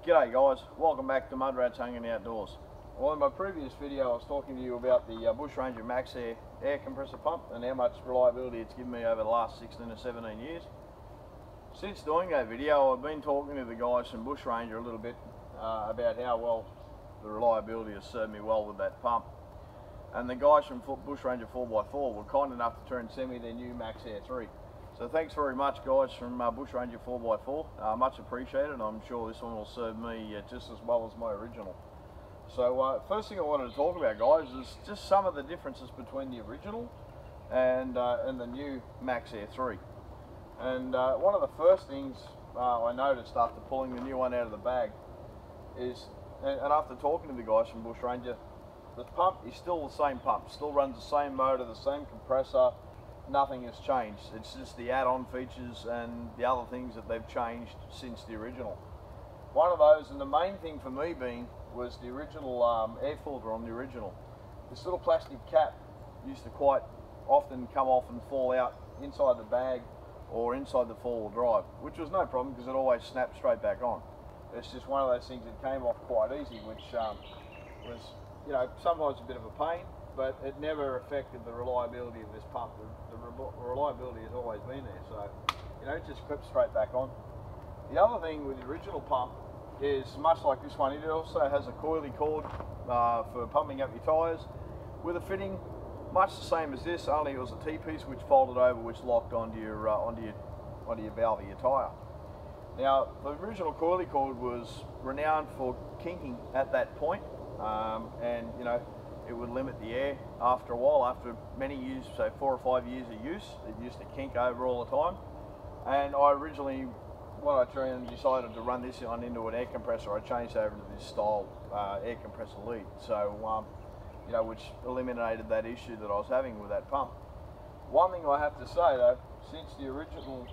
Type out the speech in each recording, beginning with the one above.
G'day guys, welcome back to Mud Rats Hanging Outdoors. Well, in my previous video I was talking to you about the Bushranger Max Air air compressor pump and how much reliability it's given me over the last 16 or 17 years. Since doing that video I've been talking to the guys from Bushranger a little bit about how well the reliability has served me well with that pump. And the guys from Bushranger 4x4 were kind enough to send me their new Max Air 3. So thanks very much guys from Bushranger 4x4, much appreciated. I'm sure this one will serve me just as well as my original. So first thing I wanted to talk about guys is just some of the differences between the original and the new Max Air 3. And one of the first things I noticed after pulling the new one out of the bag is, and after talking to the guys from Bushranger, the pump is still the same pump, still runs the same motor, the same compressor. Nothing has changed. It's just the add-on features and the other things that they've changed since the original. One of those, and the main thing for me being, was the original air filter on the original. This little plastic cap used to quite often come off and fall out inside the bag or inside the four-wheel drive, which was no problem because it always snapped straight back on. It's just one of those things that came off quite easy, which was, you know, sometimes a bit of a pain, but it never affected the reliability of this pump. The reliability has always been there, so you know, it just clips straight back on. The other thing with the original pump is, much like this one, it also has a coily cord for pumping up your tyres, with a fitting much the same as this, only it was a T-piece which folded over, which locked onto your valve of your tyre. Now, the original coily cord was renowned for kinking at that point, and you know, it would limit the air after a while. After many years, say 4 or 5 years of use, it used to kink over all the time. And I originally, when I decided to run this on into an air compressor, I changed over to this style air compressor lead. So, you know, which eliminated that issue that I was having with that pump. One thing I have to say though, since the original,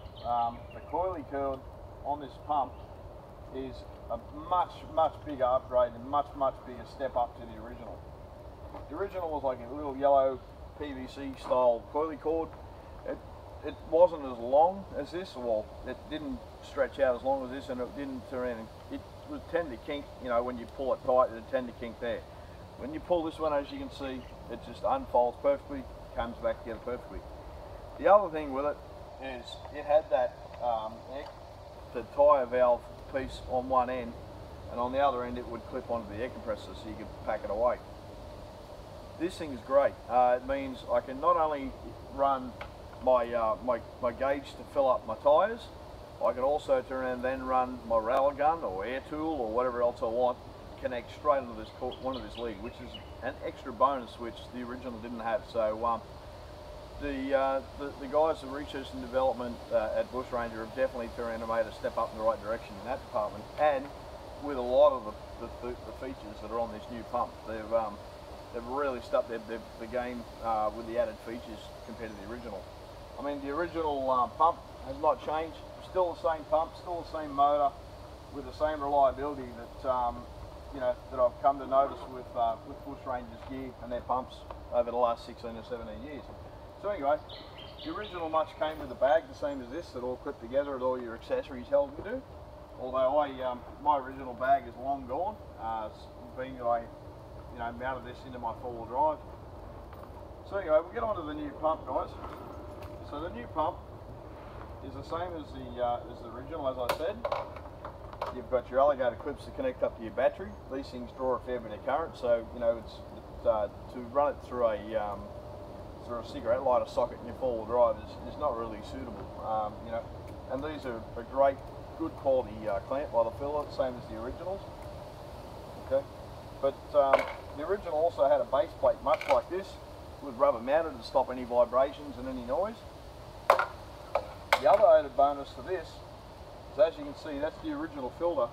the coily cord on this pump is a much bigger upgrade and much bigger step up to the original. The original was like a little yellow PVC style coily cord. It wasn't as long as this, well, it didn't stretch out as long as this, and it didn't turn in. It would tend to kink, you know, when you pull it tight, it would tend to kink there. When you pull this one, as you can see, it just unfolds perfectly, comes back together perfectly. The other thing with it is it had that the tyre valve piece on one end, and on the other end it would clip onto the air compressor so you could pack it away. This thing is great. It means I can not only run my gauge to fill up my tyres, I can also turn around and then run my rail gun or air tool or whatever else I want, connect straight onto this this lead, which is an extra bonus which the original didn't have. So the guys of research and development at Bushranger have definitely turned around and made a step up in the right direction in that department, and with a lot of the features that are on this new pump. They've really stepped the game with the added features compared to the original. I mean, the original pump has not changed. Still the same pump, still the same motor, with the same reliability that you know, that I've come to notice with Bushranger's gear and their pumps over the last 16 or 17 years. So anyway, the original much came with a bag, the same as this, that all clipped together with all your accessories held to do. Although my original bag is long gone, being that I mounted this into my four-wheel drive. So anyway, we'll get on to the new pump, guys. So the new pump is the same as the original, as I said. You've got your alligator clips to connect up to your battery. These things draw a fair bit of current, so you know to run it through a cigarette lighter socket in your four-wheel drive is not really suitable. You know, and these are a great, good quality clamp by the filler, same as the originals. Okay. But the original also had a base plate much like this, with rubber mounted to stop any vibrations and any noise. The other added bonus to this is, as you can see, that's the original filter.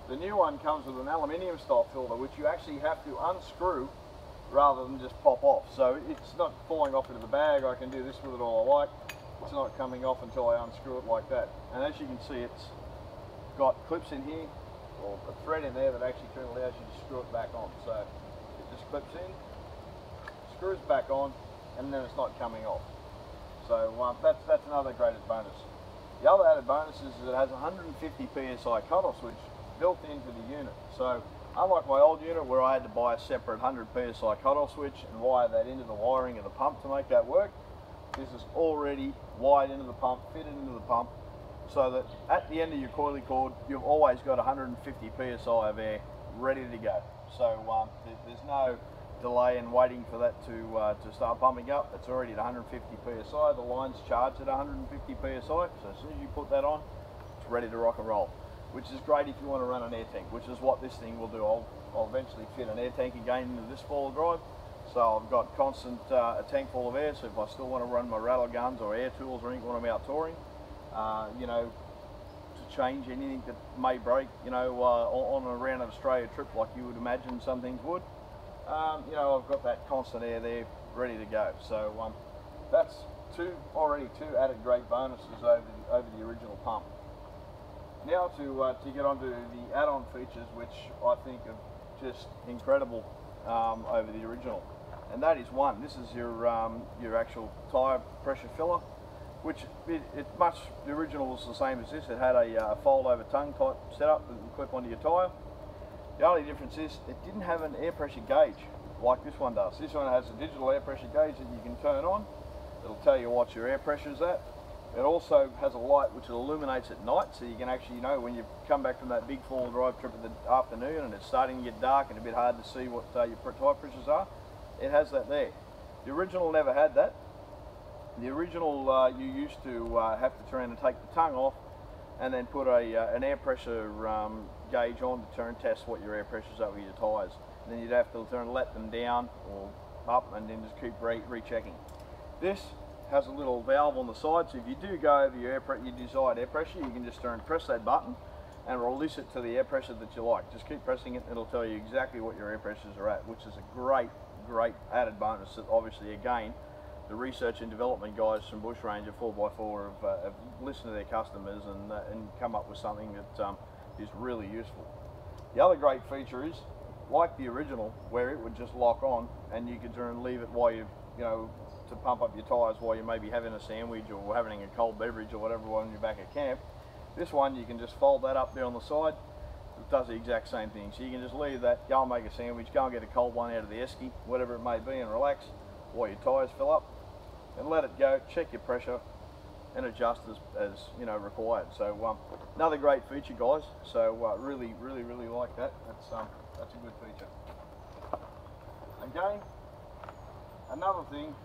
The new one comes with an aluminium style filter, which you actually have to unscrew rather than just pop off. So it's not falling off into the bag. I can do this with it all I like. It's not coming off until I unscrew it like that. And as you can see, it's got clips in here, or a thread in there that actually allows you to screw it back on. So it just clips in, screws back on, and then it's not coming off. So that's another great bonus. The other added bonus is that it has 150 psi cutoff switch built into the unit. So unlike my old unit where I had to buy a separate 100 psi cutoff switch and wire that into the wiring of the pump to make that work, this is already wired into the pump, fitted into the pump, so that at the end of your coily cord you've always got 150 psi of air ready to go. So there's no delay in waiting for that to start pumping up. It's already at 150 psi. The line's charged at 150 psi, so as soon as you put that on, it's ready to rock and roll, which is great if you want to run an air tank, which is what this thing will do. I'll eventually fit an air tank again into this four-wheel drive, so I've got constant a tank full of air, so if I still want to run my rattle guns or air tools or anything when I'm out touring, you know, to change anything that may break, you know, on and around an Australia trip like you would imagine some things would, you know, I've got that constant air there ready to go. So that's already two added great bonuses over the original pump. Now to get onto the add-on features, which I think are just incredible over the original, and that is one. This is your actual tyre pressure filler, which the original was the same as this. It had a fold-over tongue type setup that you clip onto your tyre. The only difference is it didn't have an air pressure gauge like this one does. This one has a digital air pressure gauge that you can turn on. It'll tell you what your air pressure is at. It also has a light which illuminates at night, so you can actually know when you come back from that big four-wheel drive trip in the afternoon and it's starting to get dark and a bit hard to see what your tyre pressures are. It has that there. The original never had that. The original you used to have to turn and take the tongue off and then put an air pressure gauge on to turn test what your air pressures are with your tyres. And then you'd have to turn let them down or up and then just keep rechecking. This has a little valve on the side, so if you do go over your desired air pressure, you can just press that button and release it to the air pressure that you like. Just keep pressing it and it'll tell you exactly what your air pressures are at, which is a great added bonus that obviously, again, the research and development guys from Bushranger 4x4 have listened to their customers and come up with something that is really useful. The other great feature is, like the original, where it would just lock on and you could turn and leave it while you know, to pump up your tyres while you may be having a sandwich or having a cold beverage or whatever while you're back at camp. This one, you can just fold that up there on the side. It does the exact same thing. So you can just leave that, go and make a sandwich, go and get a cold one out of the esky, whatever it may be, and relax while your tyres fill up, and let it go, check your pressure, and adjust as you know, required. So another great feature, guys. So really like that. That's a good feature. Again, another thing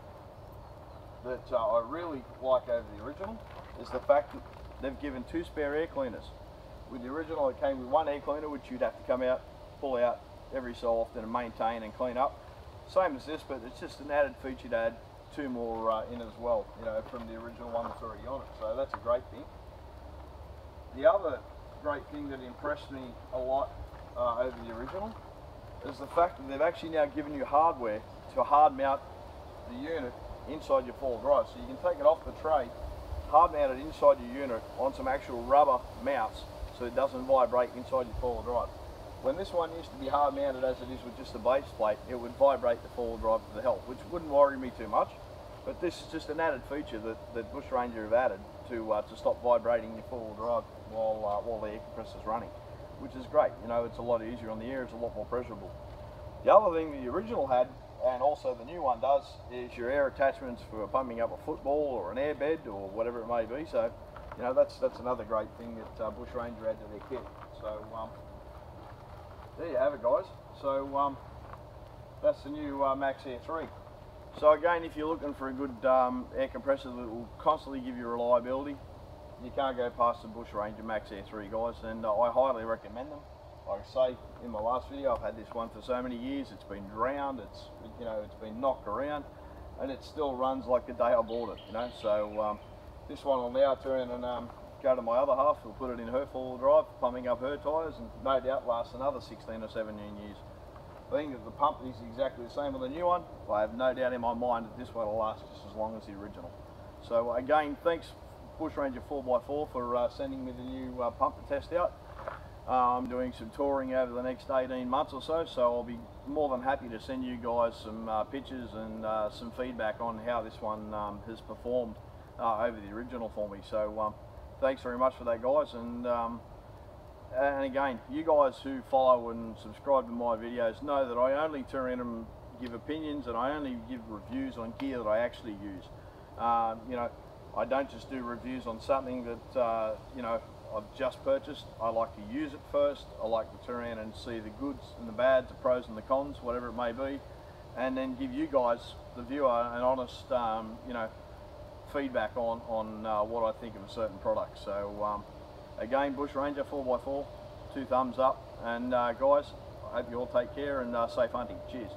that I really like over the original is the fact that they've given 2 spare air cleaners. With the original, it came with 1 air cleaner, which you'd have to come out, pull out every so often and maintain and clean up. Same as this, but it's just an added feature to add 2 more in as well, you know, from the original one that's already on it. So that's a great thing. The other great thing that impressed me a lot over the original is the fact that they've actually now given you hardware to hard mount the unit inside your four-wheel drive. So you can take it off the tray, hard mount it inside your unit on some actual rubber mounts so it doesn't vibrate inside your four-wheel drive. When this one used to be hard mounted as it is with just a base plate, it would vibrate the four-wheel drive to the help, which wouldn't worry me too much. But this is just an added feature that Bushranger have added to stop vibrating your four-wheel drive while the air compressor's running, which is great. You know, it's a lot easier on the air, it's a lot more pressurable. The other thing the original had, and also the new one does, is your air attachments for pumping up a football or an airbed or whatever it may be. So, you know, that's another great thing that Bushranger added to their kit. So there you have it, guys. So that's the new Max Air 3. So again, if you're looking for a good air compressor that will constantly give you reliability, you can't go past the Bushranger Max Air 3, guys, and I highly recommend them. Like I say in my last video, I've had this one for so many years. It's been drowned, it's been knocked around, and it still runs like the day I bought it. You know, so this one will now turn and go to my other half. We'll put it in her four-wheel drive, pumping up her tyres, and no doubt last another 16 or 17 years. Being that the pump is exactly the same on the new one, I have no doubt in my mind that this one will last just as long as the original. So again, thanks Bushranger 4x4 for sending me the new pump to test out. I'm doing some touring over the next 18 months or so, so I'll be more than happy to send you guys some pictures and some feedback on how this one has performed over the original for me. So thanks very much for that, guys, and and again, you guys who follow and subscribe to my videos know that I only turn around and give opinions, and I only give reviews on gear that I actually use. You know, I don't just do reviews on something that you know, I've just purchased. I like to use it first. I like to turn around and see the goods and the bads, the pros and the cons, whatever it may be, and then give you guys, the viewer, an honest you know, feedback on what I think of a certain product. So again, Bushranger 4x4, 2 thumbs up, and guys, I hope you all take care and safe hunting. Cheers.